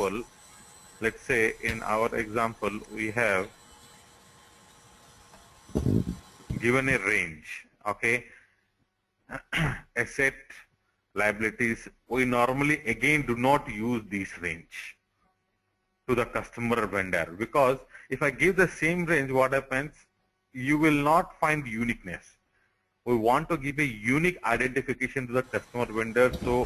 example, let's say in our example, we have given a range, okay? Asset, liabilities, we normally again do not use this range to the customer vendor, because if I give the same range, what happens? You will not find uniqueness. We want to give a unique identification to the customer vendor, so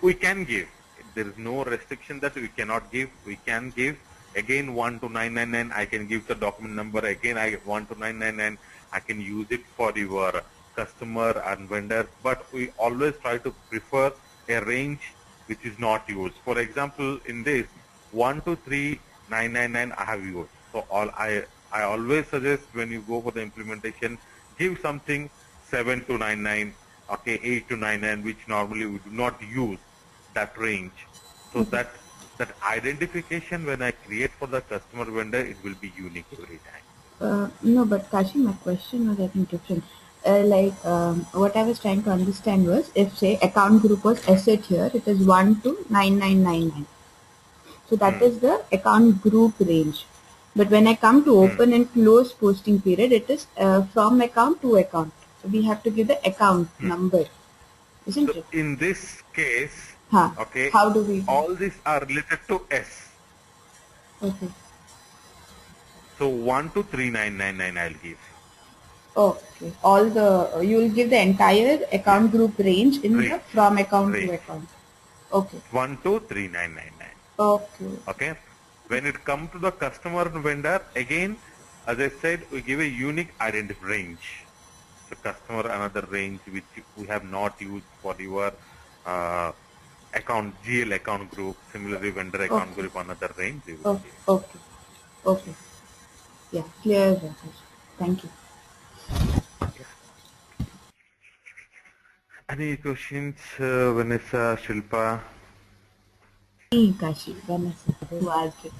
we can give. There is no restriction that we cannot give. We can give. Again, 12999, I can give the document number. Again, 12999, I can use it for your customer and vendor. But we always try to prefer a range which is not used. For example, in this 123999, I have used. So I always suggest when you go for the implementation, give something 7299, okay, 8299, which normally we do not use that range, so that identification when I create for the customer vendor, it will be unique every time. No, but Kashi, my question was I think different. What I was trying to understand was, if say account group was asset here, it is 1 to 9999. So that is the account group range. But when I come to open and close posting period, it is from account to account. So we have to give the account number, isn't it? In this case, okay, how do we do? All these are related to S. Okay. So 12399 I'll give. Okay. You will give the entire account group range in the from account to account. Okay. 123999. Okay. Okay. When it comes to the customer vendor, again, as I said, we give a unique identity range. So customer another range which we have not used for your account, GL account group. Similarly, vendor account group another range. Okay. Okay. Yeah, clear. Thank you. Any questions, Vanessa, Shilpa? Kashi, Vanessa, who asked it.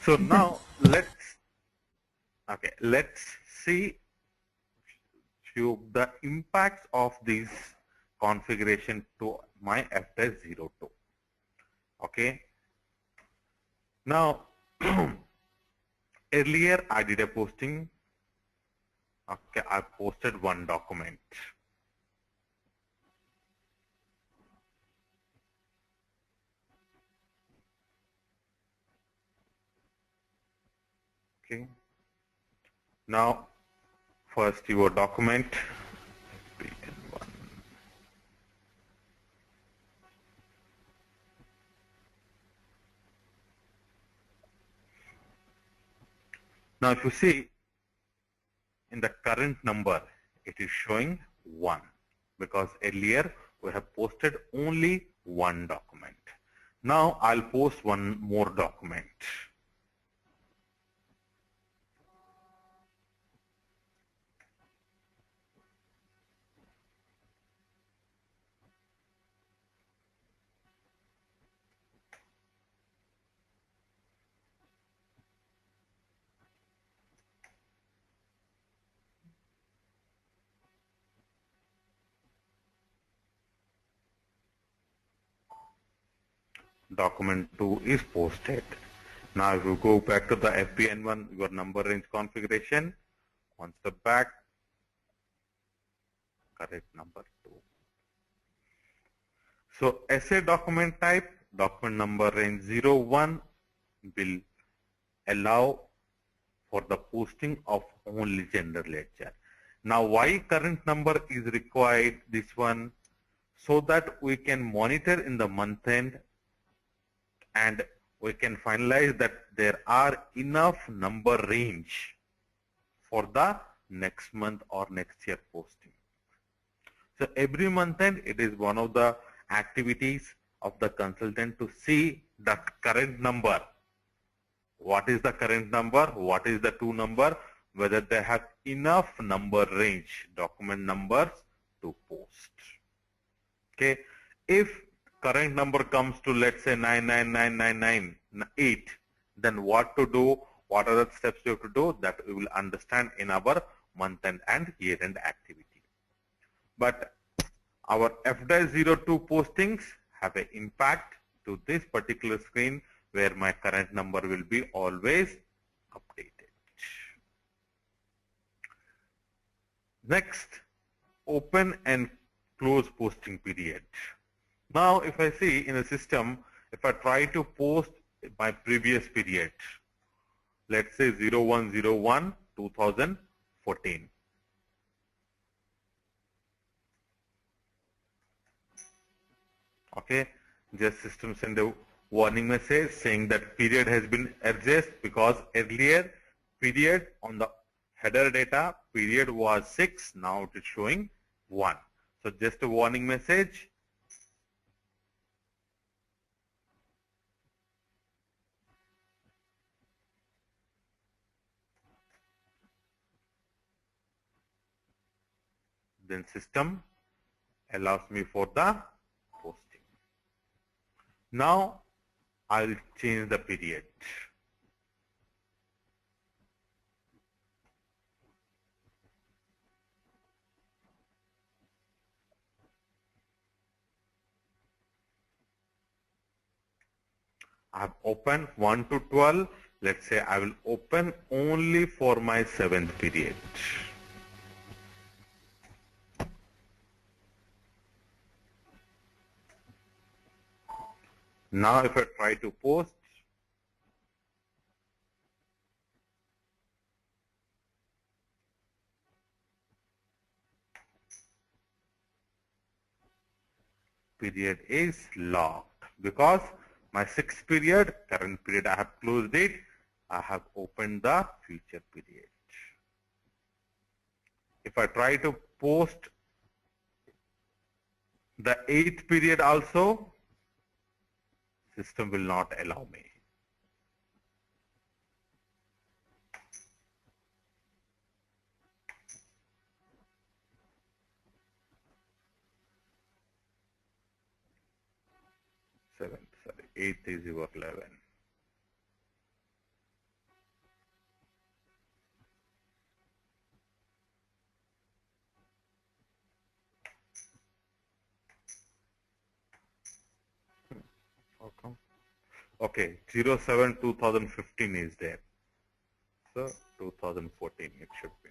So now let's see the impacts of this configuration to my FS02. Okay. Now earlier I did a posting. Okay, I posted one document. Okay. Now, first your document. Now, if you see in the current number, it is showing 1 because earlier we have posted only one document. Now I'll post one more document. Document 2 is posted. Now if you go back to the FPN1, your number range configuration, on the back, correct number 2. So SA document type, document number range 01 will allow for the posting of only general ledger. Now why current number is required, this one, so that we can monitor in the month end and we can finalize that there are enough number range for the next month or next year posting. So every month end, it is one of the activities of the consultant to see the current number. What is the current number? What is the two number? Whether they have enough number range, document numbers to post. Okay. If current number comes to, let's say, 99998, then what to do? What are the steps you have to do? That we will understand in our month end and year end activity. But our F-02 postings have an impact to this particular screen where my current number will be always updated. Next, open and close posting period. Now, if I see in the system, if I try to post my previous period, let's say 01/01/2014. Okay, just system send a warning message saying that period has been adjusted because earlier period on the header data period was 6, now it is showing 1. So just a warning message. Then system allows me for the posting. Now I will change the period. I have opened 1 to 12. Let's say I will open only for my 7th period. Now if I try to post, period is locked because my 6th period, current period I have closed it, I have opened the future period. If I try to post the 8th period also, system will not allow me. Eighth is your 11. Okay, 07/2015 is there. So 2014 it should be.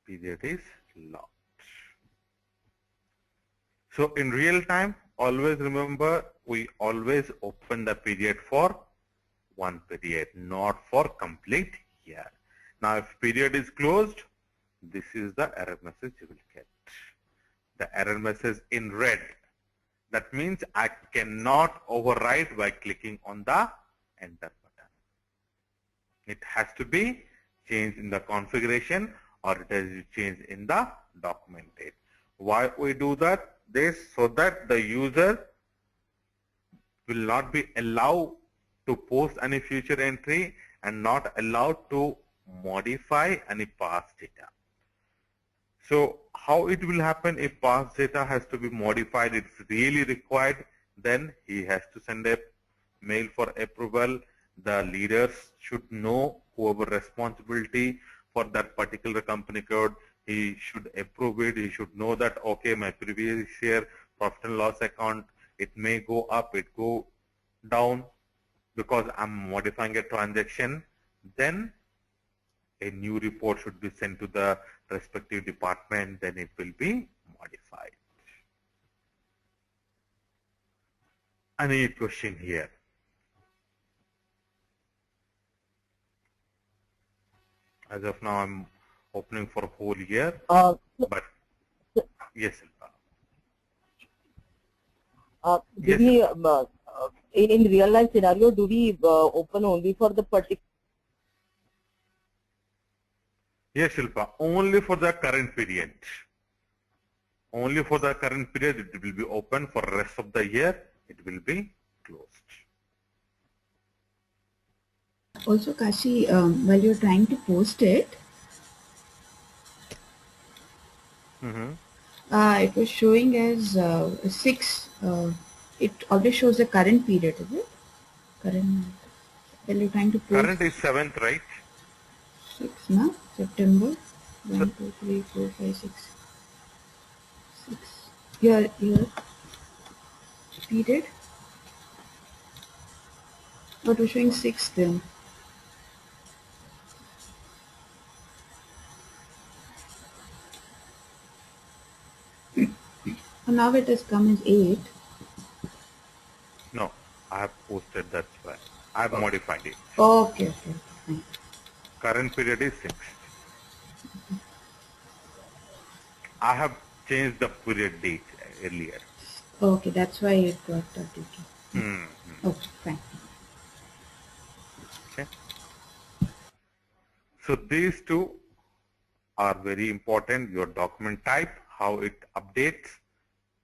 Period is locked. So in real time, always remember we always open the period for one period, not for complete year. Now if period is closed, this is the error message you will get. The error message in red. That means I cannot overwrite by clicking on the enter button. It has to be changed in the configuration or it has to be changed in the document date. Why we do that? This so that the user will not be allowed to post any future entry and not allowed to modify any past data. So how it will happen if past data has to be modified, it's really required, then he has to send a mail for approval. The leaders should know whoever responsibility for that particular company code, he should approve it. He should know that, okay, my previous year profit and loss account, it may go up, it go down because I'm modifying a transaction. Then a new report should be sent to the respective department, then it will be modified. Any question here? As of now, I'm opening for whole year, but yes, do we, in real life scenario, do we open only for the particular? Yes, Shilpa, only for the current period. Only for the current period it will be open. For the rest of the year, it will be closed. Also, Kashi, while you're trying to post it, It was showing as 6. It always shows the current period, is it? Current. Well, you're trying to post Current is 7th, right? 6, na? September. So 1, 2, 3, 4, 5, 6. 6. Here, period. But we're showing 6 then. So now it has come as 8. no, I have posted, that's why. I have modified it. Okay, okay, fine. Current period is 6th. I have changed the period date earlier. Okay, that's why it got updated. Hmm. Okay, fine. Okay. So these two are very important. Your document type, how it updates,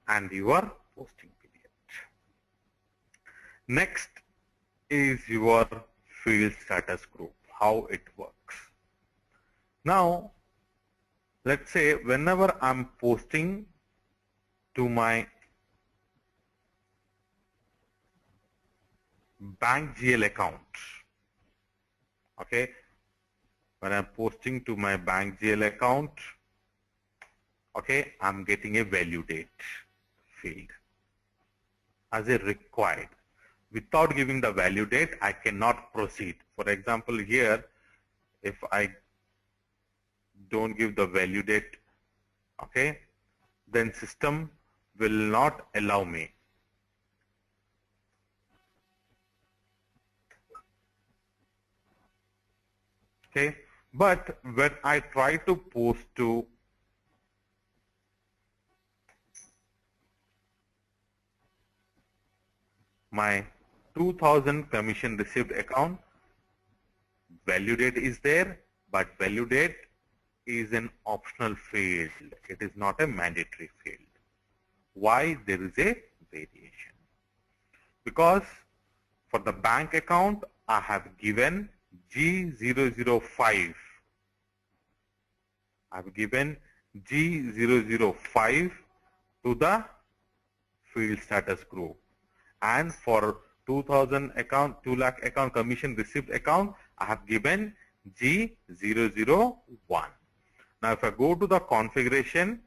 and your posting period. Next is your field status group, how it works. Now, let's say whenever I'm posting to my bank GL account, okay, when I'm posting to my bank GL account, okay, I'm getting a value date field as a required. Without giving the value date, I cannot proceed. For example, here, if I don't give the value date, okay, then system will not allow me. Okay, but when I try to post to my 2000 commission received account, value date is there, but value date is an optional field. It is not a mandatory field. Why there is a variation? Because for the bank account, I have given G005. I have given G005 to the field status group. And for 2000 account, 2 lakh account commission received account, I have given G001. Now if I go to the configuration,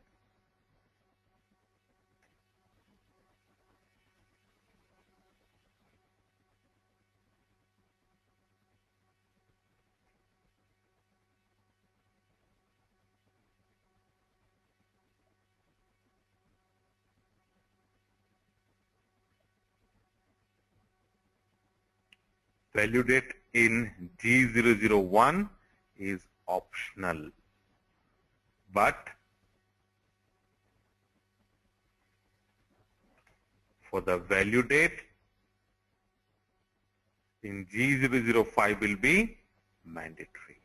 value date in G001 is optional. But for the value date in G005 will be mandatory.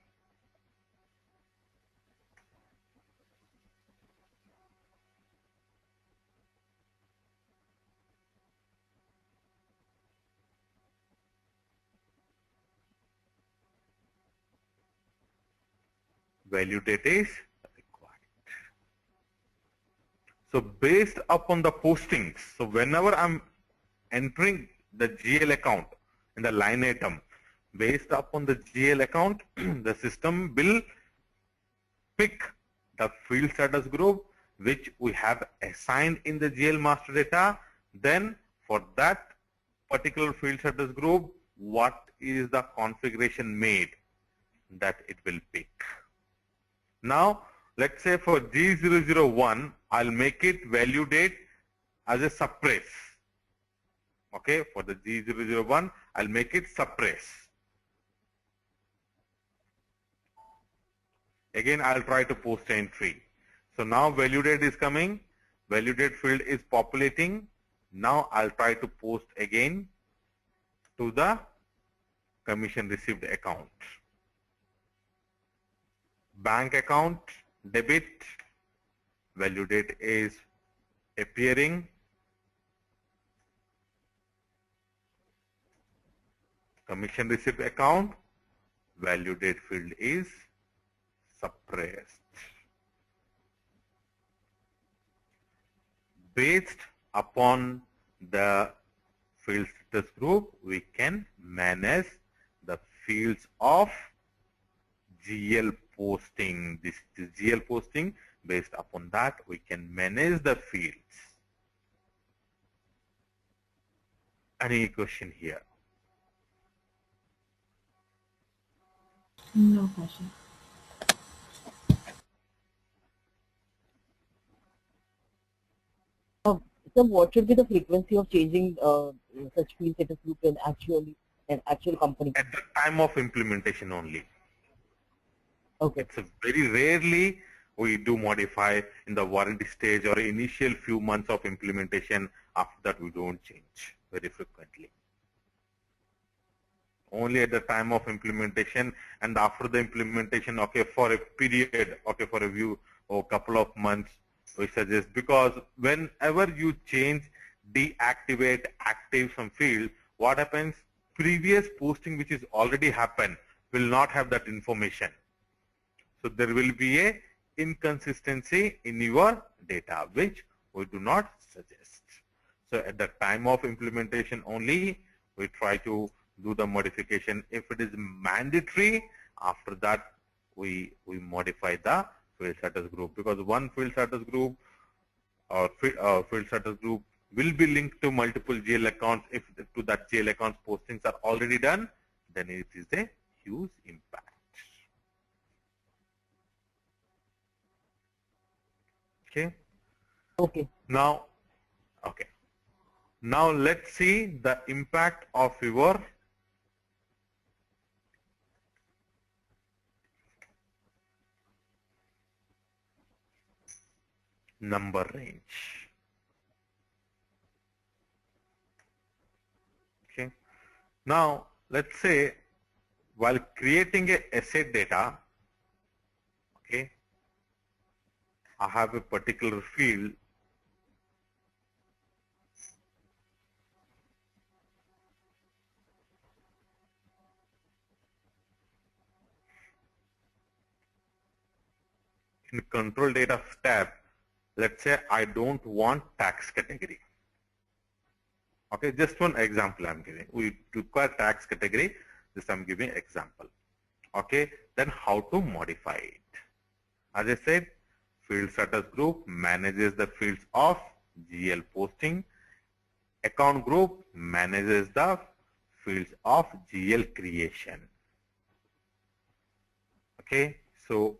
Value date is required. So based upon the postings, so whenever I'm entering the GL account in the line item, based upon the GL account, the system will pick the field status group which we have assigned in the GL master data. Then for that particular field status group, what is the configuration made, that it will pick. Now let's say for G001, I'll make it value date as a suppress. Okay, for the G001, I'll make it suppress. Again, I'll try to post entry. So now value date is coming, value date field is populating. Now I'll try to post again to the commission received account. Bank account, debit, value date is appearing. Commission received account, value date field is suppressed. based upon the field status group, we can manage the fields of GL posting. This is GL posting. Based upon that, we can manage the fields. Any question here? No question. So what should be the frequency of changing such field status group in an actual company? At the time of implementation only. Okay. It's a very rarely we do modify in the warranty stage or initial few months of implementation. After that, we don't change very frequently. Only at the time of implementation, and after the implementation, okay, for a period, okay, for a few or couple of months, we suggest, because whenever you change, deactivate, active some field, what happens? Previous posting which is already happened will not have that information. So there will be a inconsistency in your data, which we do not suggest. So at the time of implementation only, we try to do the modification. If it is mandatory, after that we modify the field status group, because one field status group or field status group will be linked to multiple GL accounts. If to that GL accounts postings are already done, then it is a huge impact. Okay. Okay. Now, okay. Now let's see the impact of your number range. Okay. Now let's say while creating a asset data, okay, I have a particular field in control data tab. Let's say I don't want tax category. Okay, just one example I'm giving. We require tax category. This I'm giving example. Okay, then how to modify it? As I said, field status group manages the fields of GL posting. Account group manages the fields of GL creation. Okay, so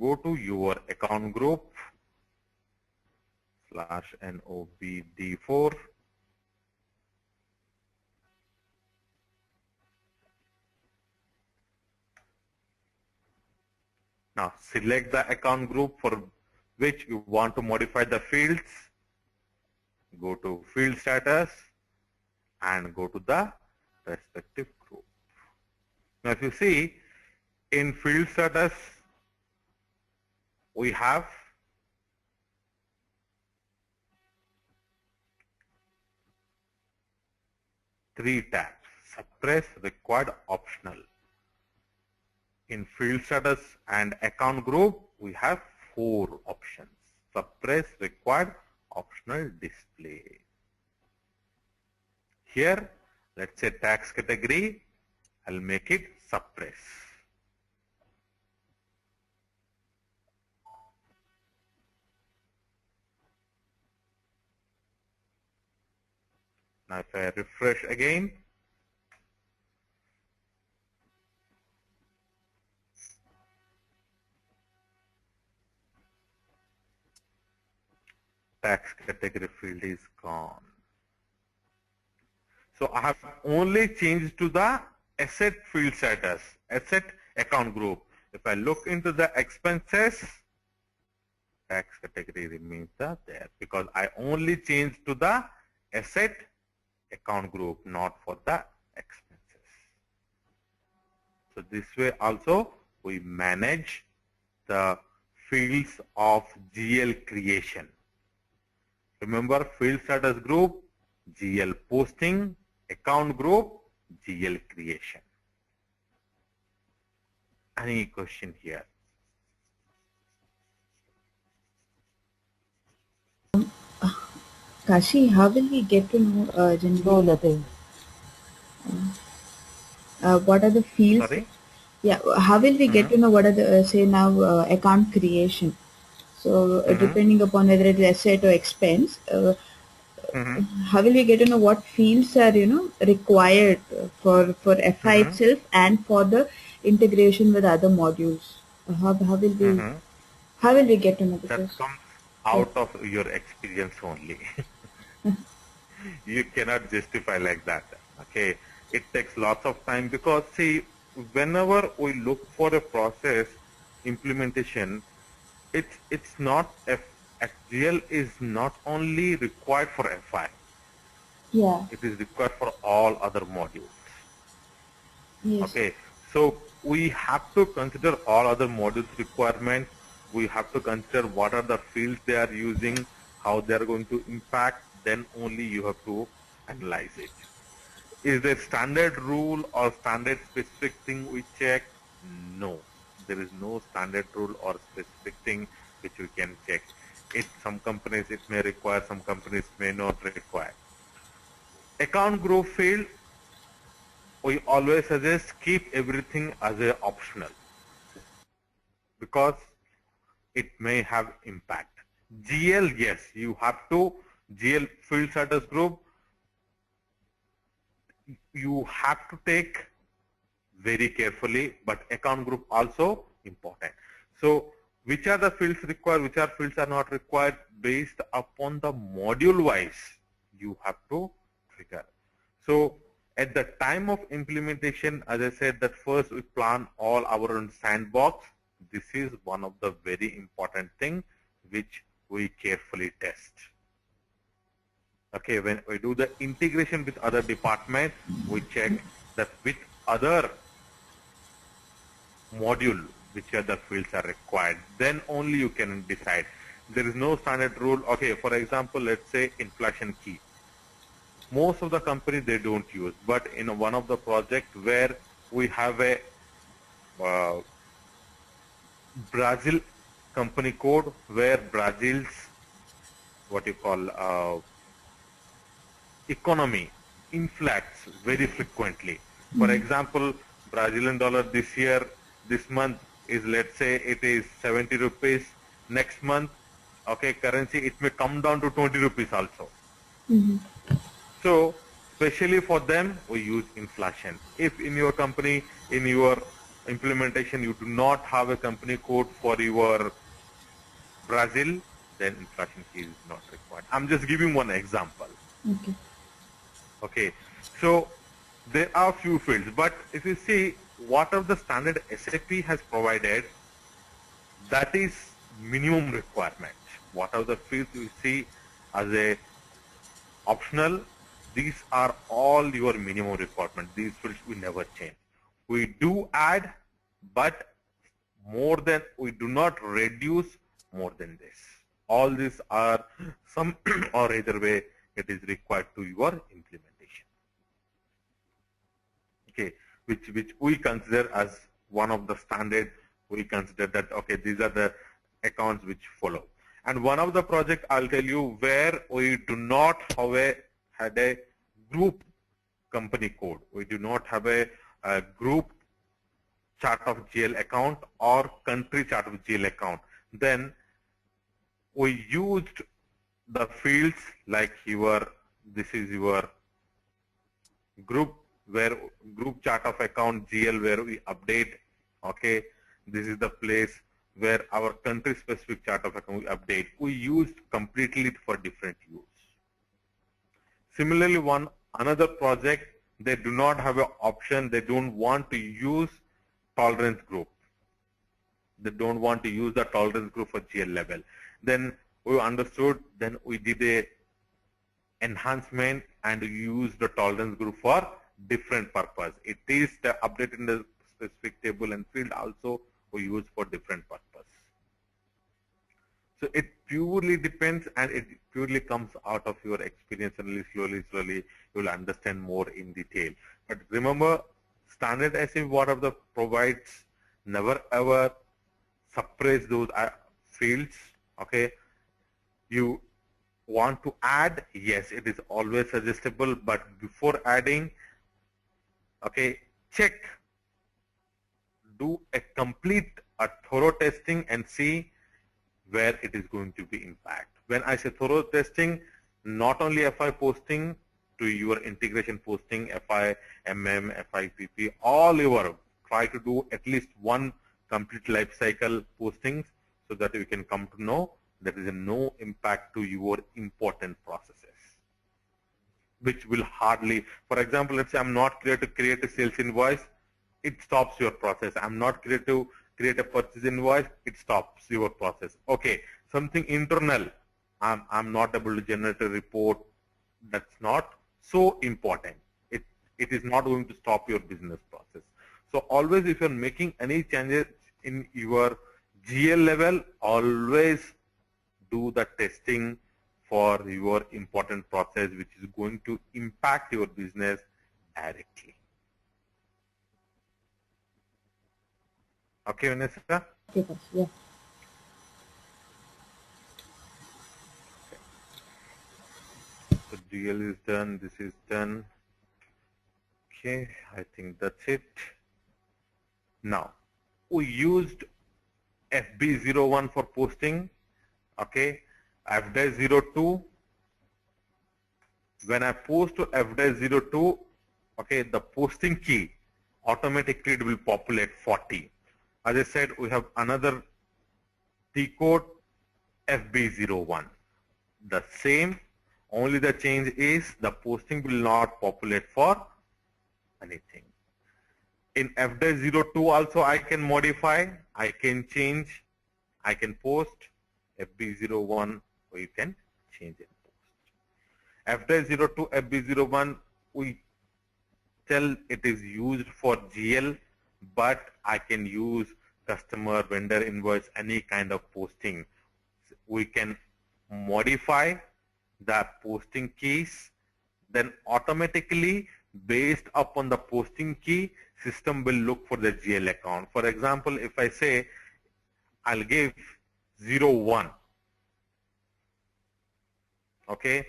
go to your account group /NOBD4. Now select the account group for which you want to modify the fields. Go to field status and go to the respective group. Now if you see in field status, we have three tabs: suppress, required, optional. In field status and account group, we have 4 options: suppress, required, optional, display. Here, let's say tax category, I'll make it suppress. Now if I refresh again, tax category field is gone. So I have only changed to the asset field status, asset account group. If I look into the expenses, tax category remains there, because I only changed to the asset account group, not for the expenses. So this way also we manage the fields of GL creation. Remember, field status group, GL posting, account group, GL creation. Any question here? Kashi, how will we get to know No, generally nothing. what are the fields? Sorry. Yeah, how will we get Mm-hmm. to know what are the say now account creation? So Mm-hmm. depending upon whether it is asset or expense, Mm-hmm. how will we get to know what fields are required for FI Mm-hmm. itself and for the integration with other modules? How will we Mm-hmm. get to know That because comes yeah. out of your experience only. You cannot justify like that. Okay, it takes lots of time because see, whenever we look for a process implementation, it's not FGL is not only required for FI, Yeah. it is required for all other modules. Yes. Okay, so we have to consider all other modules requirement. We have to consider what are the fields they are using, how they are going to impact. Then only you have to analyze it. Is there standard rule or standard specific thing we check? No, there is no standard rule or specific thing which we can check. Some companies it may require, some companies may not require. Account group field, we always suggest keep everything as a optional because it may have impact. GL, yes, you have to, GL field status group, you have to take very carefully, but account group also important. So which are the fields required, which are fields are not required based upon the module wise, you have to trigger. So at the time of implementation, as I said that first we plan all our own sandbox. This is one of the very important thing which we carefully test. Okay, when we do the integration with other department, we check that with other module which other fields are required. Then only you can decide. There is no standard rule. Okay, for example, let's say inflation key. Most of the companies they don't use, but in one of the project where we have a uh, Brazil company code where Brazil's what you call economy inflates very frequently. For example, Brazilian dollar this year, this month is, let's say it is 70 rupees. Next month, okay, currency, it may come down to 20 rupees also. Mm-hmm. So, especially for them, we use inflation. If in your company, in your implementation, you do not have a company code for your Brazil, then inflation key is not required. I'm just giving one example. Okay. Okay, so there are few fields, but if you see what are the standard SAP has provided, that is minimum requirement. What are the fields you see as a optional? These are all your minimum requirement. These fields will never change. We do add, but more than, we do not reduce more than this. All these are some or either way it is required to your implementation. Okay, which we consider as one of the standard. We consider that okay, these are the accounts which follow. And one of the project I'll tell you where we do not have had a group company code. We do not have a group chart of GL account or country chart of GL account. Then we used the fields like your, this is your group where group chart of account GL where we update. Okay, this is the place where our country specific chart of account we update. We used completely for different use. Similarly, one another project, they do not have an option. They don't want to use tolerance group. They don't want to use the tolerance group for GL level. Then we understood. Then we did a enhancement and use the tolerance group for different purpose. It is updated in the specific table and field also we use for different purpose. So it purely depends and it purely comes out of your experience, and slowly you will understand more in detail. But remember, standard SAP whatever provides, never ever suppress those fields. Okay, you want to add, yes, it is always suggestible, but before adding, okay, check, do a thorough testing and see where it is going to be impact. When I say thorough testing, not only FI posting to your integration posting, FI, FI, PP, all your, try to do at least one complete life cycle postings so that you can come to know there is no impact to your important processes, which will hardly, for example, let's say I'm not clear to create a sales invoice, it stops your process. I'm not clear to create a purchase invoice, it stops your process. Okay, something internal, I'm not able to generate a report, that's not so important. It is not going to stop your business process. So always if you're making any changes in your GL level, always do the testing for your important process which is going to impact your business directly. Okay, Vanessa? Okay, yeah. So GL is done, this is done. Okay, I think that's it. Now, we used FB01 for posting. Okay, FD02. When I post to FD02, okay, the posting key automatically it will populate 40. As I said, we have another T code FB01. The same, only the change is the posting will not populate for anything. In FD02 also I can modify, I can change, I can post. FB01 we can change and post. FD02, FB01 we tell it is used for GL, but I can use customer, vendor invoice, any kind of posting. We can modify the posting keys, then automatically based upon the posting key, system will look for the GL account. For example, if I say I'll give 01, okay,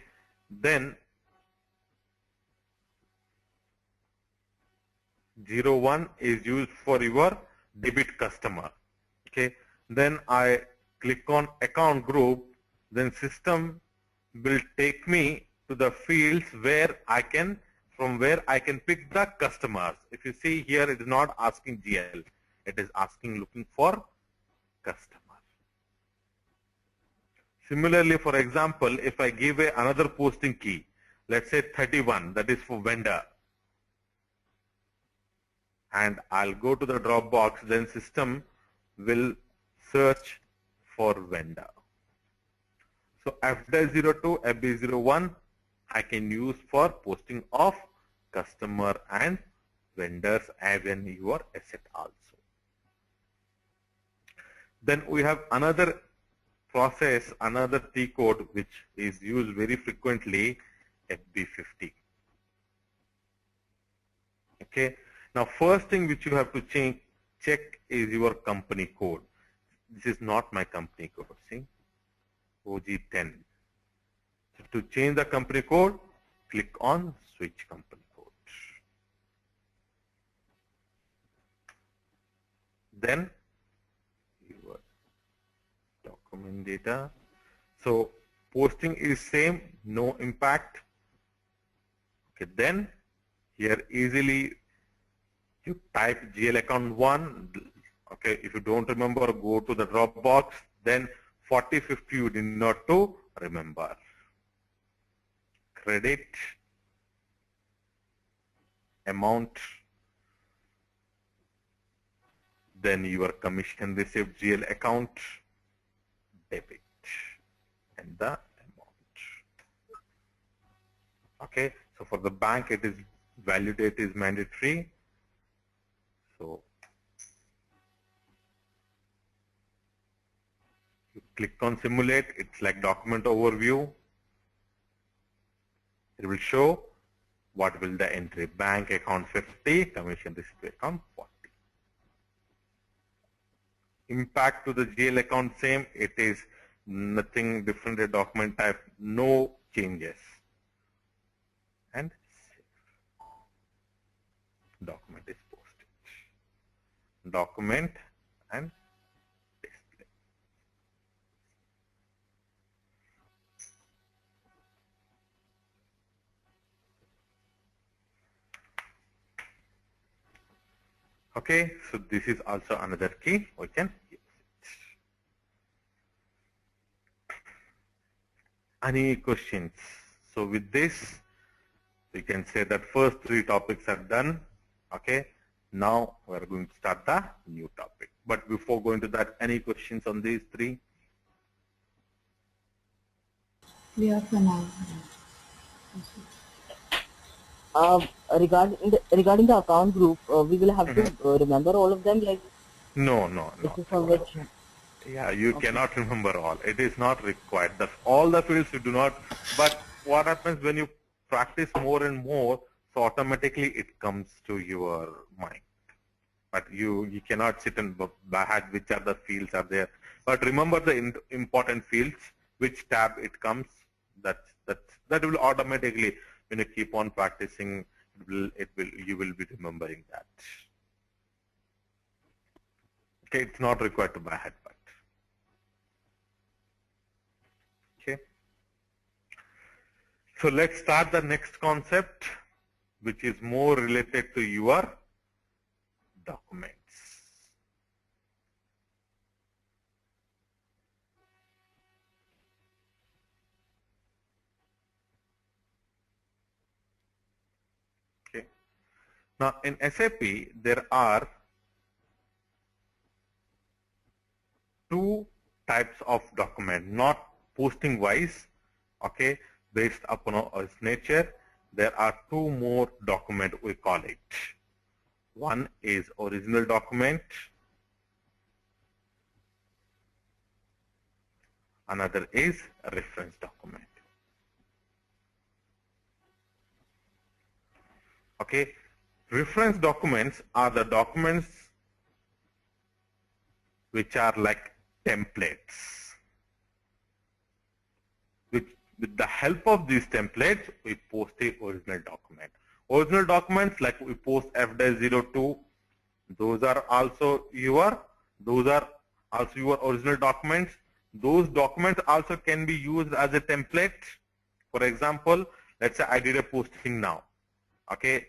then 01 is used for your debit customer. Okay, then I click on account group, then system will take me to the fields where I can, from where I can pick the customers. If you see here, it is not asking GL, it is asking looking for customer. Similarly, for example, if I give another posting key, let's say 31, that is for vendor, and I'll go to the drop box, then system will search for vendor. So FD02, FB01 I can use for posting of customer and vendors even your asset also. Then we have another process, another T code which is used very frequently, FB50. Okay. Now first thing which you have to check is your company code. This is not my company code, see, OG10. So to change the company code, click on switch company code. Then your document data. So posting is same, no impact. Okay, then here easily you type GL account 1. Okay, if you don't remember, go to the drop box. Then 4050 you need not to remember. Credit amount, then your commission received GL account, debit, and the amount. Okay, so for the bank it is value date is mandatory. So you click on simulate, it's like document overview. It will show what will the entry, bank account 50, commission receipt account 40. Impact to the GL account same, it is nothing different, a document type, no changes. And document is posted. Document and display. Okay, so this is also another key we can use it. Any questions? So with this, we can say that first 3 topics are done. Okay, now we are going to start the new topic. But before going to that, any questions on these 3? Clear for now. Regarding the account group, we will have to remember all of them, like No, no, this no. is for which. Yeah, you cannot remember all. It is not required. All the fields you do not. But what happens when you practice more and more, so automatically it comes to your mind. But you cannot sit and by heart which are the fields are there. But remember the important fields, which tab it comes. That will automatically, when you keep on practicing, you will be remembering that. Okay, it's not required to by heart, but okay. So let's start the next concept, which is more related to your documents. Okay. Now in SAP, there are 2 types of document, not posting wise, okay, based upon its nature. There are 2 more document, we call it. One is original document, another is reference document. Okay, reference documents are the documents which are like templates. With the help of these templates, we post the original document. Original documents like we post F-02, those are also your original documents. Those documents also can be used as a template. For example, let's say I did a posting now. Okay,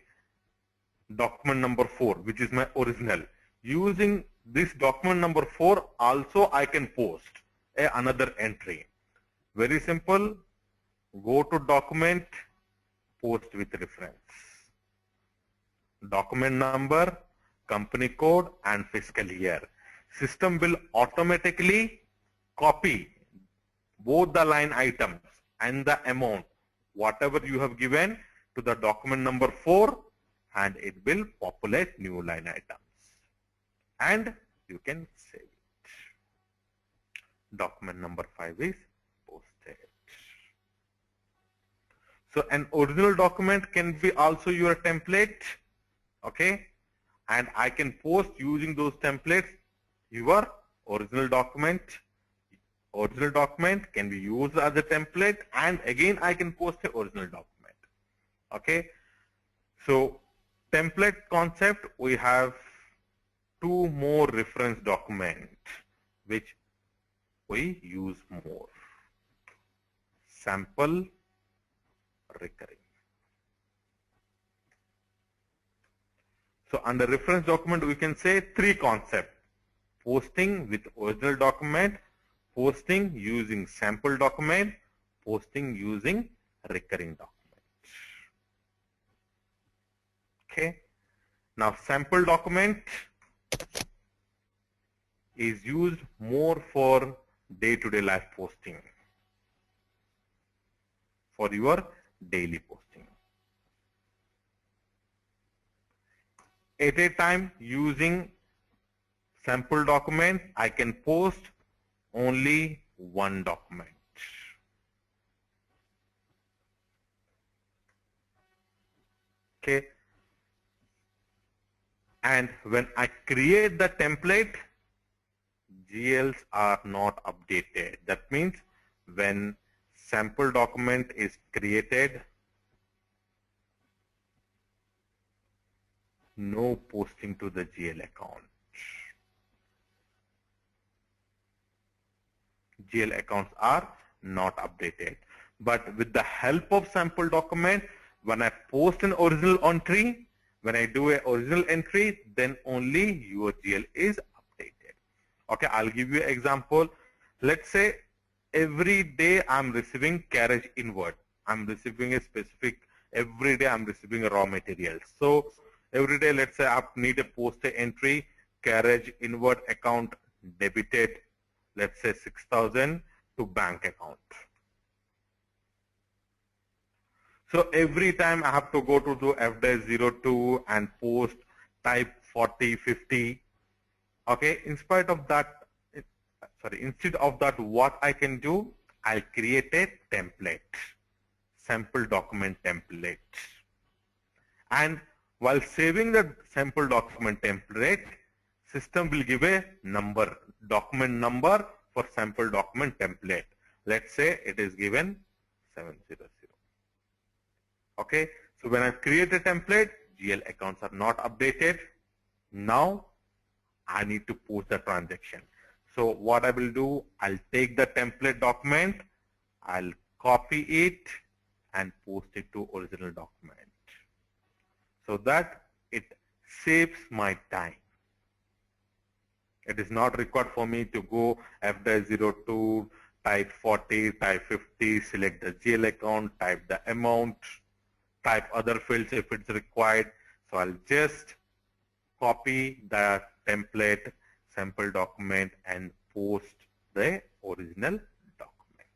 document number 4, which is my original. Using this document number 4, also I can post another entry. Very simple. Go to document, post with reference. Document number, company code, and fiscal year. System will automatically copy both the line items and the amount, whatever you have given, to the document number 4, and it will populate new line items. And you can save it. Document number 5 is posted. So an original document can be also your template, okay, and I can post using those templates your original document. Original document can be used as a template, and again I can post the original document. Okay, so template concept, we have 2 more reference documents which we use more. Sample, recurring. So under reference document, we can say 3 concepts: posting with original document, posting using sample document, posting using recurring document. Okay. Now sample document is used more for day-to-day life posting, for your daily posting. At a time, using sample document, I can post only 1 document. Okay. And when I create the template, GLs are not updated. That means when sample document is created, no posting to the GL account. GL accounts are not updated. But with the help of sample document, when I post an original entry, when I do an original entry, then only your GL is updated. Okay, I'll give you an example. Let's say every day I'm receiving carriage inward. I'm receiving a specific, every day I'm receiving a raw material. So every day, let's say I need a post entry, carriage inward account debited, let's say 6,000 to bank account. So every time I have to go to the F-02 and post type 40, 50. Okay, instead of that, what I can do, I'll create a template, sample document template. And while saving the sample document template, system will give a number, document number for sample document template. Let's say it is given 700. Okay, so when I create a template, GL accounts are not updated. Now I need to post the transaction. So what I will do, I'll take the template document, I'll copy it and post it to original document, so that it saves my time. It is not required for me to go F-02, type 40, type 50, select the GL account, type the amount, type other fields if it's required. So I'll just copy the template sample document and post the original document.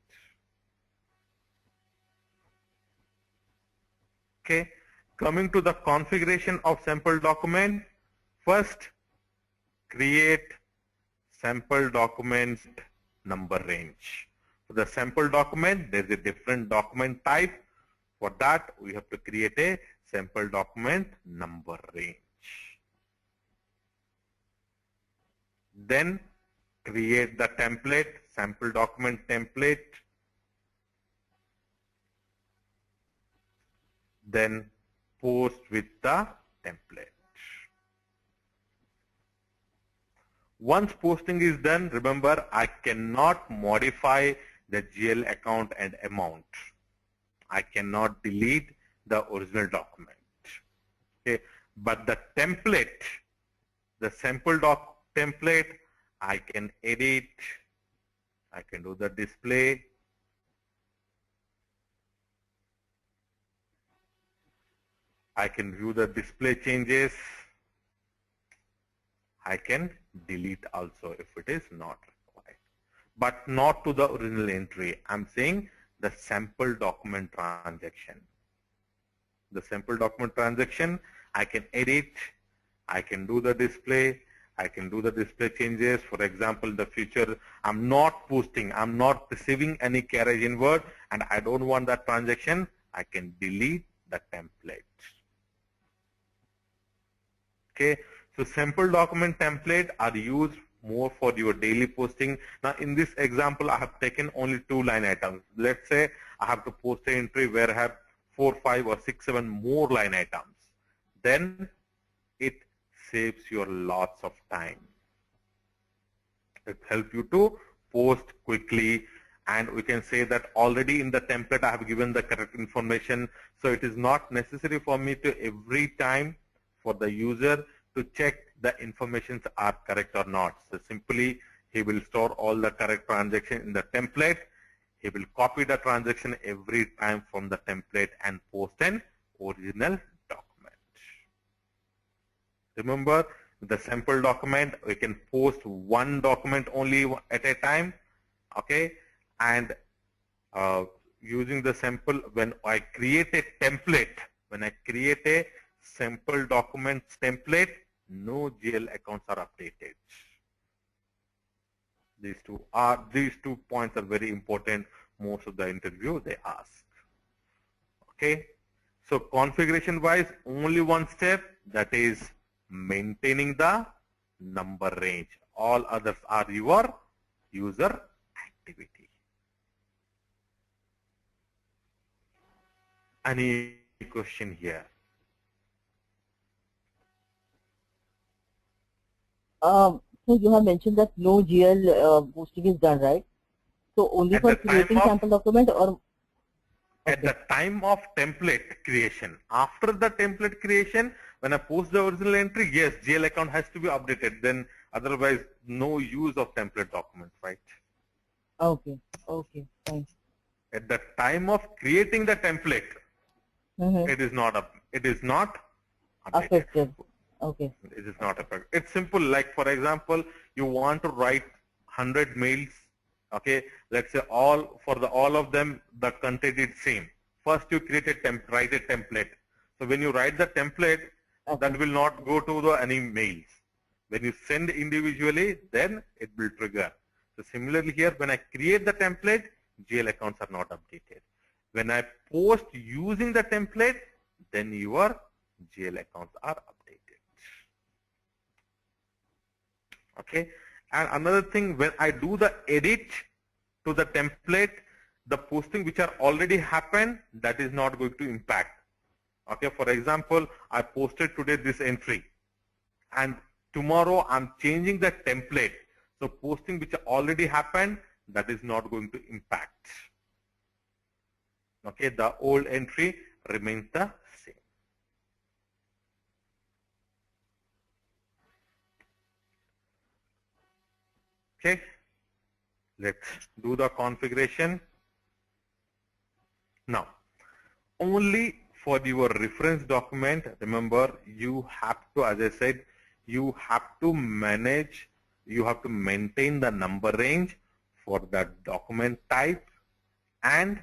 Okay, coming to the configuration of sample document, first create sample document number range. For the sample document, there is a different document type. For that, we have to create a sample document number range. Then create the template, sample document template. Then post with the template. Once posting is done, remember I cannot modify the GL account and amount. I cannot delete the original document. Okay, but the template, the sample doc template, I can edit, I can do the display, I can view the display changes, I can delete also if it is not required, but not to the original entry. I'm saying the sample document transaction. The sample document transaction, I can edit, I can do the display, I can do the display changes. For example, in the future, I'm not posting, I'm not receiving any carriage inward, and I don't want that transaction, I can delete the template. Okay, so sample document template are used more for your daily posting. Now in this example, I have taken only 2 line items. Let's say I have to post an entry where I have 4, 5 or 6, 7 more line items. Then it saves you lots of time. It helps you to post quickly, and we can say that already in the template I have given the correct information. So it is not necessary for me to every time for the user to check the informations are correct or not. So simply he will store all the correct transaction in the template. He will copy the transaction every time from the template and post an original document. Remember, the sample document, we can post one document only at a time. Okay, and using the sample, when I create a template, when I create a sample documents template, no GL accounts are updated. These two points are very important. Most of the interview they ask. Okay, so configuration wise, only one step, that is maintaining the number range all others are your user activity. Any question here? So you have mentioned that no GL posting is done, right? So only At for the time creating of sample document, or at the time of template creation. After the template creation, when I post the original entry, yes, GL account has to be updated. Then otherwise, no use of template documents, right? okay, okay, fine. At the time of creating the template, it is not up. It is not updated. Affected. Okay. It is not affected. It's simple. Like for example, you want to write 100 mails. Okay, let's say all of them the content is same. First you write a template. So when you write the template, that will not go to the any mails. When you send individually, then it will trigger. So similarly here, when I create the template, GL accounts are not updated. When I post using the template, then your GL accounts are updated. Okay, and another thing, when I do the edit to the template, the posting which are already happened, that is not going to impact. Okay, for example, I posted today this entry, and tomorrow I'm changing the template. So posting which already happened, that is not going to impact. Okay, the old entry remains the same. Okay, let's do the configuration. Now, only for your reference document, remember you have to, as I said, you have to manage, you have to maintain the number range for that document type and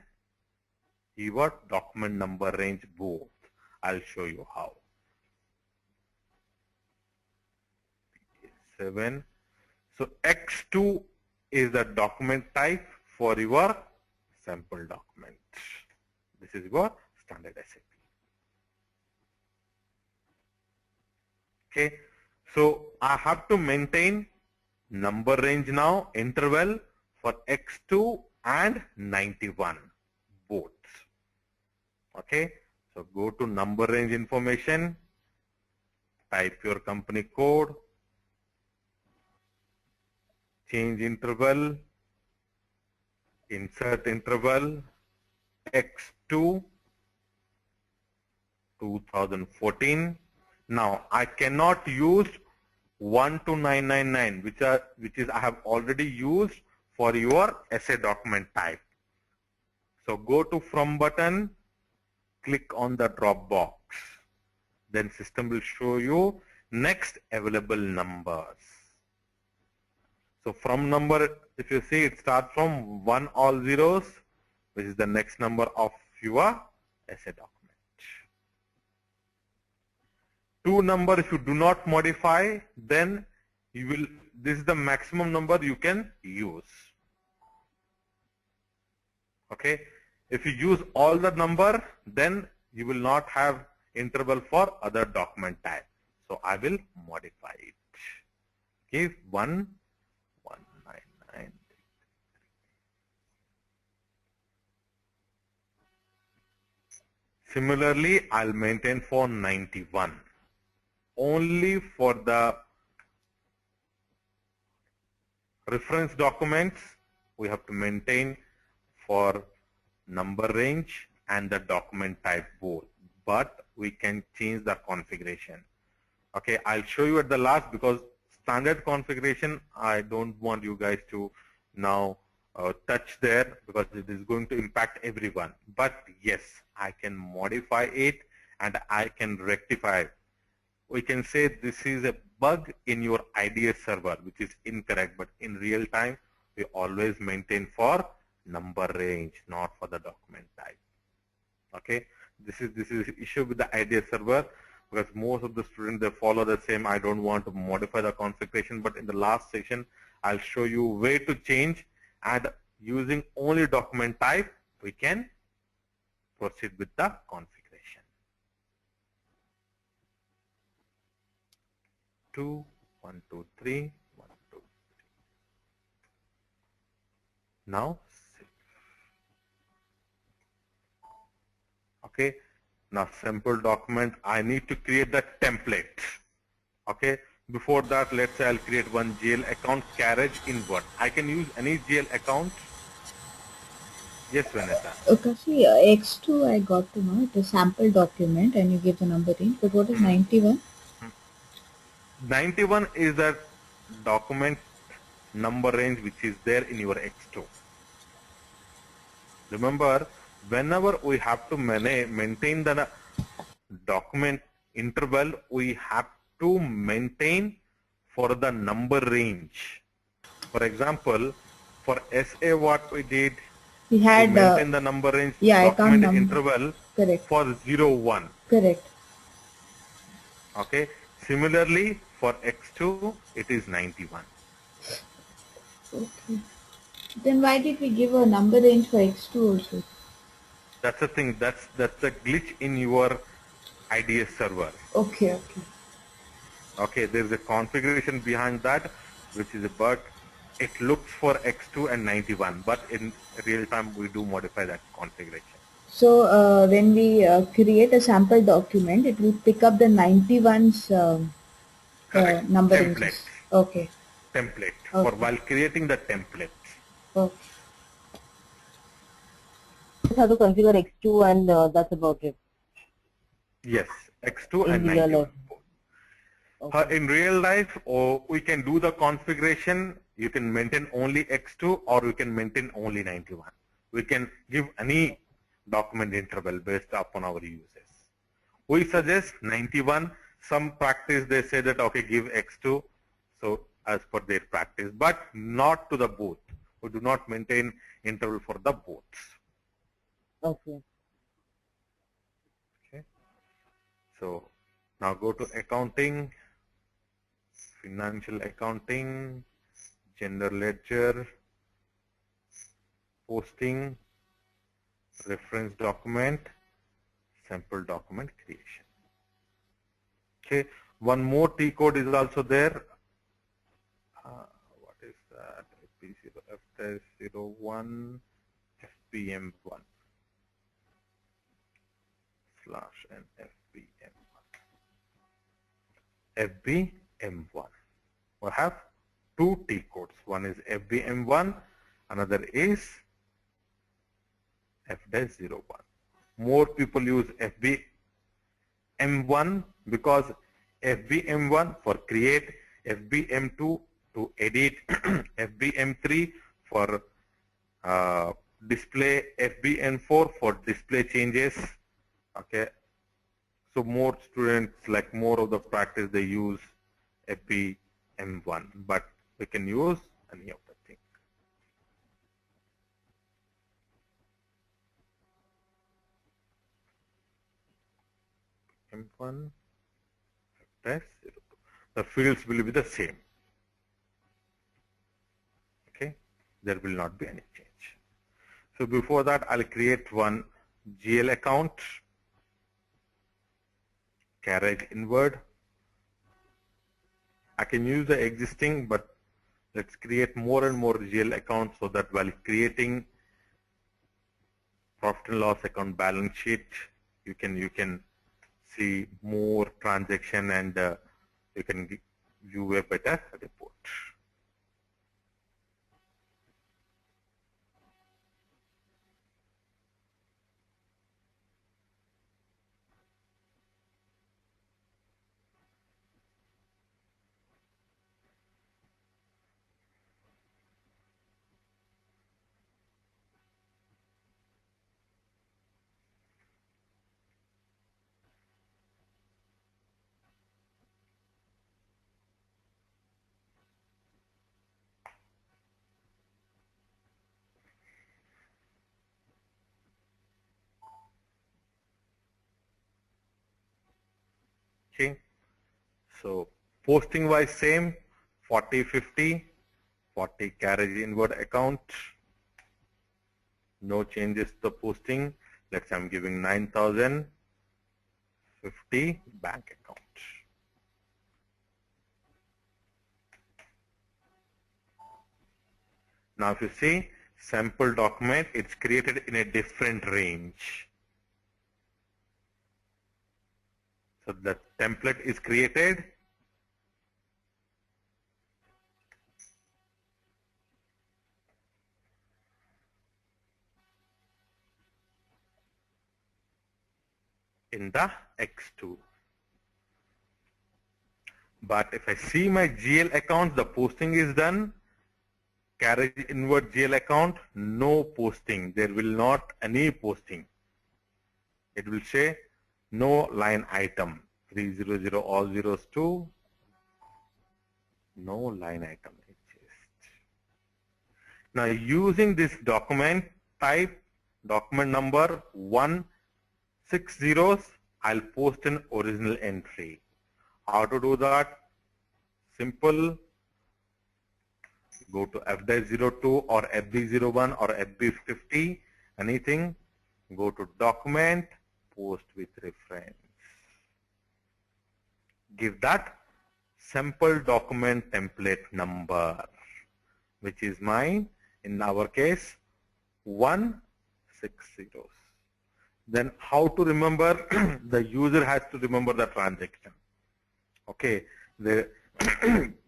your document number range both. I'll show you how. 7. So X2 is the document type for your sample document. This is your standard SAP. Okay, so I have to maintain number range now, interval for X2 and 91 both. Okay, so go to number range information, type your company code, change interval, insert interval, X2 2014. Now I cannot use 12999, which is I have already used for your essay document type. So go to From button, click on the drop box. Then system will show you next available numbers. So from number, if you see, it starts from 1 all zeros, which is the next number of your essay document. 2 number, if you do not modify, then you will, this is the maximum number you can use. Okay, if you use all the number, then you will not have interval for other document type. So I will modify it. Okay, 1199. Similarly, I'll maintain for 91. Only for the reference documents, we have to maintain for number range and the document type both. But we can change the configuration. Okay, I'll show you at the last, because standard configuration, I don't want you guys to now touch there, because it is going to impact everyone. But yes, I can modify it and I can rectify it. We can say this is a bug in your IDS server, which is incorrect, but in real time, we always maintain for number range, not for the document type. Okay, this is issue with the IDS server, because most of the students, they follow the same. I don't want to modify the configuration, but in the last session, I'll show you way to change, and using only document type, we can proceed with the configuration. 2, 1, 2, 3, 1, 2, Now, okay. Now sample document, I need to create the template. Okay. Before that, let's say I'll create one GL account, carriage inward. I can use any GL account. Yes, Vanessa. Okay, see, X2 I got to know it is sample document and you give the number range, but what is 91? 91 is the document number range which is there in your X2. Remember, whenever we have to maintain the document interval, we have to maintain for the number range. For example, for SA what we did, We we had, maintain the number range yeah, account document number. interval Correct. for 01. Correct. Okay. Similarly, for X2, it is 91. Okay. Then why did we give a number range for X2 also? That's the thing. That's the glitch in your IDS server. Okay, okay. Okay, there's a configuration behind that, which is a bug. It looks for X2 and 91, but in real time we do modify that configuration. So when we create a sample document, it will pick up the 91's Correct. number Template. ranges. Okay. Template for Okay. while creating the template. Okay. Just have to configure X2 and that's about it. Yes, X2 In and real 91. life. Okay. In real life, or we can do the configuration. You can maintain only X2 or you can maintain only 91. We can give any document interval based upon our uses. We suggest 91. Some practice they say that okay, give X2. So as per their practice, but not to the both. We do not maintain interval for the boths. Okay. Okay. So now go to accounting, financial accounting, general ledger, posting, reference document, sample document creation. Okay, one more T code is also there. What is that? FP0F-01 FPM1 / and FBM1. We have two T codes. One is FBM1, another is F-01. More people use FBM1 because FBM1 for create, FBM2 to edit, FBM3 for display, FBM4 for display changes. Okay, so more students, like more of the practice, they use FBM1, but we can use any of the thing. M1 test 02. The fields will be the same. Okay, there will not be any change. So before that, I'll create one GL account, carriage inward. I can use the existing, but let's create more and more GL accounts so that while creating profit and loss account balance sheet, you can see more transaction and you can view a better report. Okay, so posting wise same, 40/50, 40 carriage inward account. No changes to the posting. Let's say I'm giving 9,050 bank account. Now if you see, sample document, it's created in a different range. So the template is created in the X2. But if I see my GL account, the posting is done. Carriage inward GL account, no posting. There will not any posting. It will say no line item. 300 all zeros 2. No line item exist. Now using this document type, document number 160, I'll post an original entry. How to do that? Simple. Go to F-02 or FB01 or FB50, anything. Go to document, post with reference. Give that sample document template number, which is mine, in our case, 160. Then how to remember? The user has to remember the transaction. Okay, the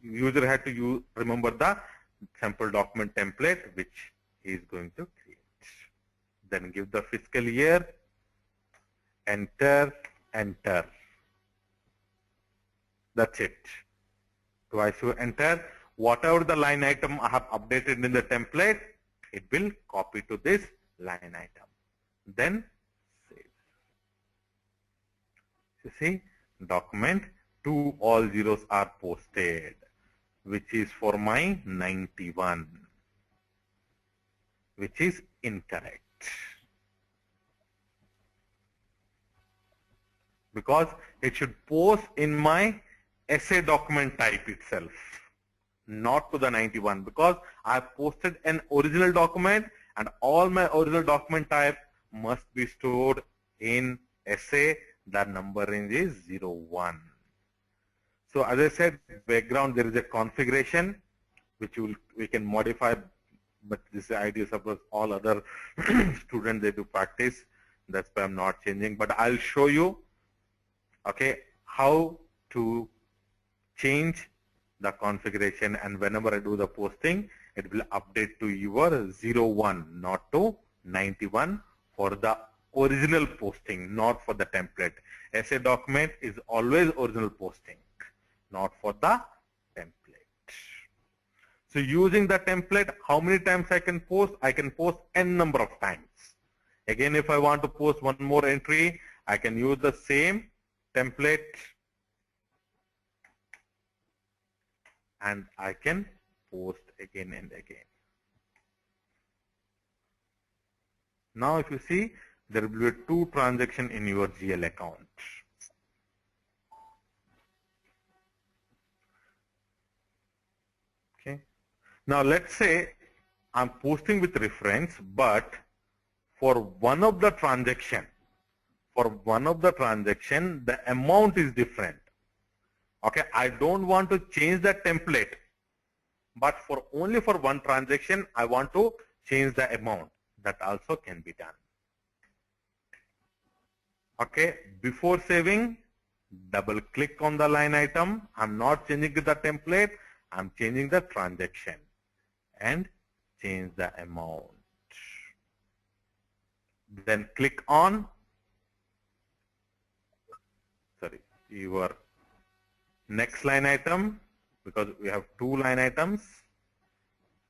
user had to remember the sample document template which he is going to create. Then give the fiscal year, enter, enter. That's it. Twice you enter. Whatever the line item I have updated in the template, it will copy to this line item. Then save. You see, document 2 all zeros are posted, which is for my 91, which is incorrect. Because it should post in my SA document type itself, not to the 91, because I posted an original document and all my original document type must be stored in SA. The number range is 01. So as I said, background there is a configuration which we can modify, but this is the idea. Suppose all other students they do practice, that's why I'm not changing. But I'll show you, okay, how to change the configuration, and whenever I do the posting, it will update to your 01, not to 91 for the original posting, not for the template. SA document is always original posting, not for the template. So using the template, how many times I can post? I can post n number of times. Again, if I want to post one more entry, I can use the same template and I can post again and again. Now if you see, there will be 2 transactions in your GL account. Okay. Now let's say I'm posting with reference, but for one of the transaction, the amount is different. Okay, I don't want to change the template, but only for one transaction, I want to change the amount. That also can be done. Okay, before saving, double click on the line item. I'm not changing the template, I'm changing the transaction and change the amount. Then click on, your next line item, because we have 2 line items.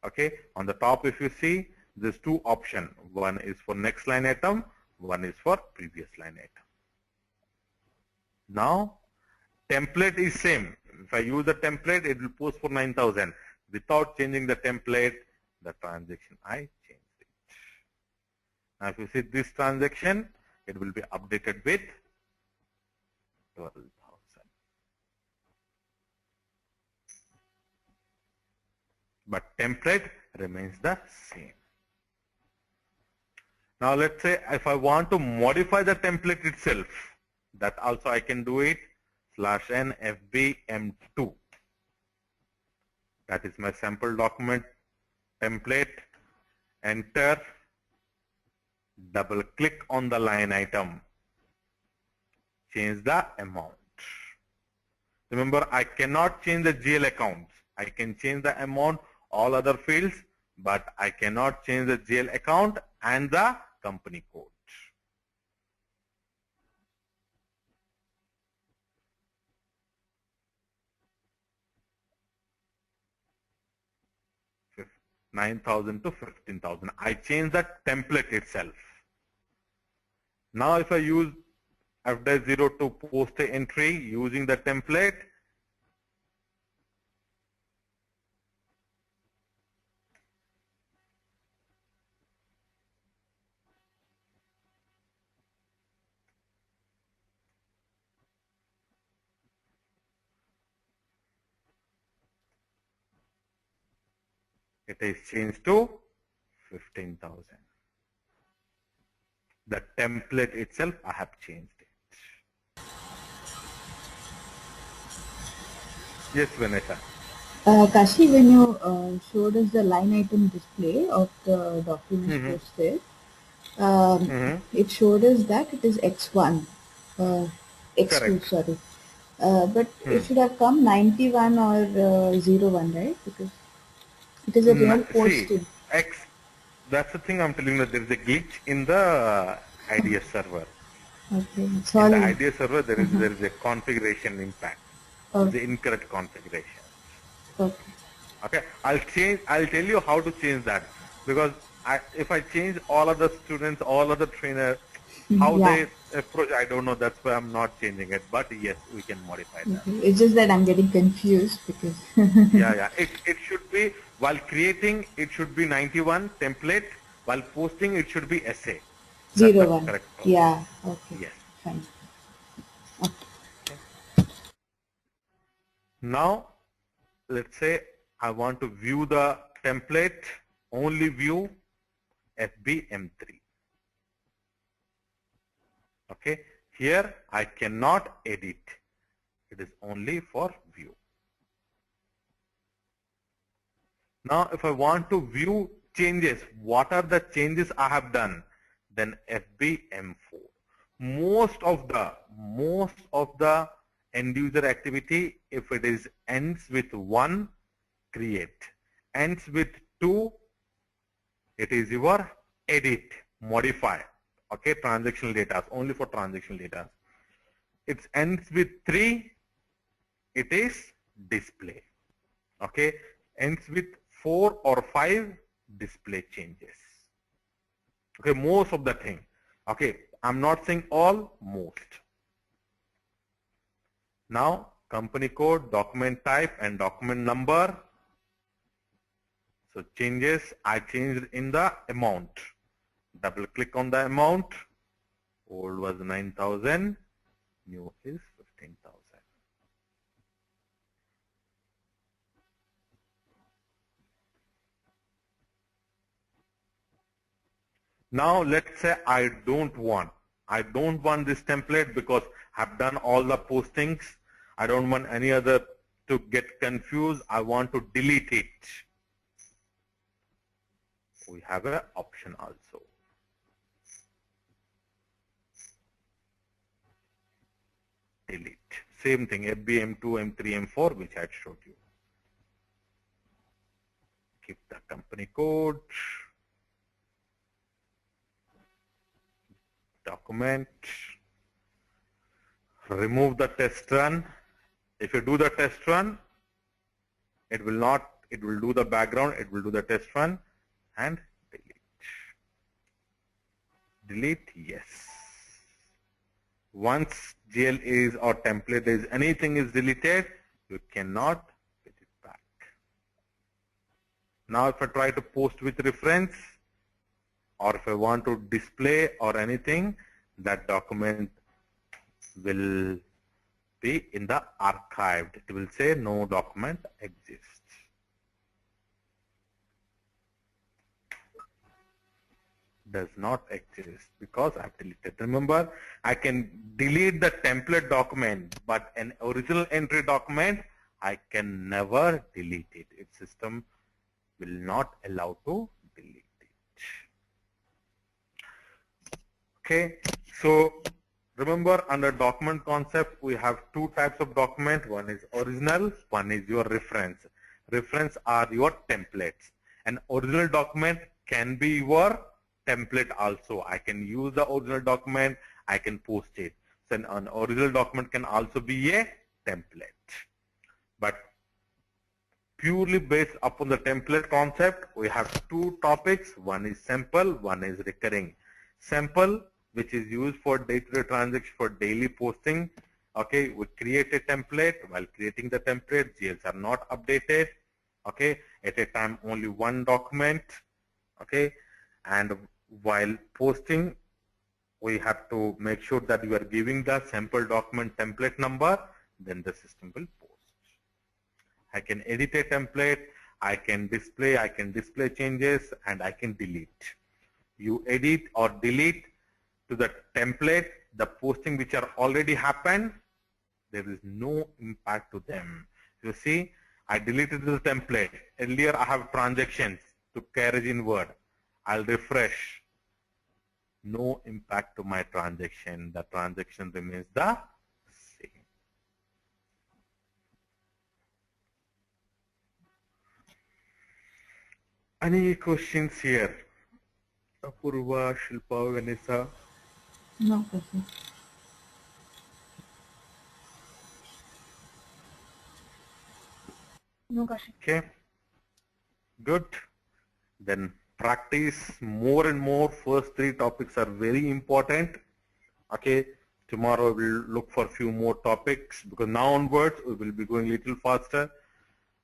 Okay, on the top if you see, there's 2 options. One is for next line item, one is for previous line item. Now template is same. If I use the template, it will post for 9,000. Without changing the template, the transaction I changed it. Now if you see this transaction, it will be updated with 12,000. But template remains the same. Now let's say if I want to modify the template itself, that also I can do it. /n/fbm2. That is my sample document template. enter, double click on the line item, change the amount. Remember, I cannot change the GL accounts. I can change the amount, all other fields, but I cannot change the GL account and the company code. $9,000 to $15,000. I change the template itself. Now if I use F-0 to post a entry using the template, it is changed to 15,000. The template itself, I have changed it. Yes, Vanessa. Kashi, when you showed us the line item display of the documents posted, it showed us that it is X1, X2, Correct. sorry. But it should have come 91 or 01, right? Because it is a real posting. X, that's the thing I'm telling you, that there is a glitch in the IDS server. Okay, In sorry. the IDS server, there is a configuration impact. Okay. The incorrect configuration. Okay. Okay, I'll tell you how to change that, because if I change all other students, all other trainers, how they approach, I don't know. That's why I'm not changing it. But yes, we can modify that. Okay. It's just that I'm getting confused because. yeah. It should be, while creating, it should be 91 template. While posting, it should be SA. That's 01. the correct process. Yeah. Okay. Yes. Fine. Okay. Now, let's say I want to view the template, only view FBM3. Okay, here I cannot edit. It is only for view. Now, if I want to view changes, what are the changes I have done? Then FBM4. Most of the end user activity, if it is ends with 1, create. Ends with 2, it is your edit, modify. Okay, transactional data, only for transactional data. It ends with 3, it is display. Okay, ends with 4 or 5, display changes. Okay, most of the thing. Okay, I'm not saying all, most. Now, company code, document type, and document number. So changes, I changed in the amount. Double click on the amount. Old was 9,000, new is 15,000. Now let's say I don't want this template because I've done all the postings. I don't want any other to get confused. I want to delete it. We have an option also. Delete. Same thing, FB, M2, M3, M4, which I showed you. Keep the company code. Document. Remove the test run. If you do the test run, it will do the background, it will do the test run, and delete. Delete, yes. Once GL is or template is anything is deleted, you cannot get it back. Now if I try to post with reference, or if I want to display or anything, that document will be in the archived. It will say no document exists. Does not exist because I've deleted. Remember, I can delete the template document, but an original entry document, I can never delete it. Its system will not allow to delete it. Okay, so remember under document concept we have two types of document. One is original, one is your reference. Reference are your templates. An original document can be your template also. I can use the original document, I can post it. So an original document can also be a template. But purely based upon the template concept, we have two topics. One is sample, one is recurring. Sample, which is used for day-to-day transactions for daily posting. Okay, we create a template. While creating the template, GLs are not updated. Okay, at a time only one document. Okay, and while posting, we have to make sure that you are giving the sample document template number, then the system will post. I can edit a template, I can display changes, and I can delete. You edit or delete to the template, the posting which are already happened, there is no impact to them. You see, I deleted the template. Earlier I have transactions to carriage in Word. I'll refresh. No impact to my transaction. The transaction remains the same. Any questions here? Apurva, Shilpa, Vanessa? No question. No question. Okay, good. Then practice more and more. First three topics are very important. Okay, tomorrow we'll look for a few more topics because now onwards we will be going a little faster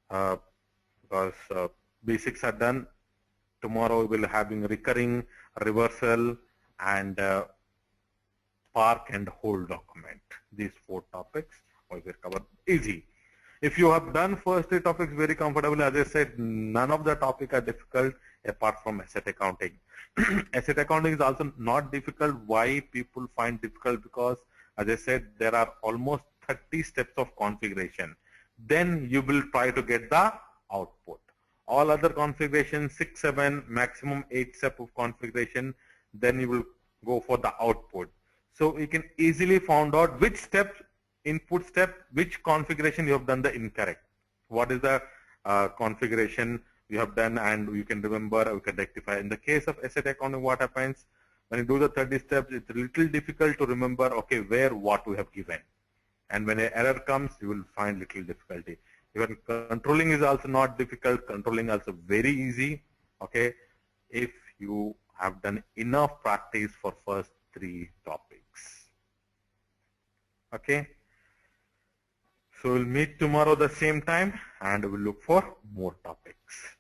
because basics are done. Tomorrow we will having recurring, reversal, and park and hold document. These four topics we will cover easy. If you have done first three topics very comfortably, as I said, none of the topics are difficult apart from asset accounting. Asset accounting is also not difficult. Why people find difficult? Because, as I said, there are almost 30 steps of configuration. Then you will try to get the output. All other configurations, 6, 7, maximum 8 steps of configuration, then you will go for the output. So you can easily find out which steps, input step, which configuration you have done the incorrect. What is the configuration you have done, and you can remember, you can rectify. In the case of asset accounting, what happens when you do the 30 steps, it's a little difficult to remember, okay, where what we have given. And when an error comes, you will find little difficulty. Even controlling is also not difficult. Controlling also very easy. Okay, if you have done enough practice for first three topics. Okay. So we'll meet tomorrow the same time and we'll look for more topics.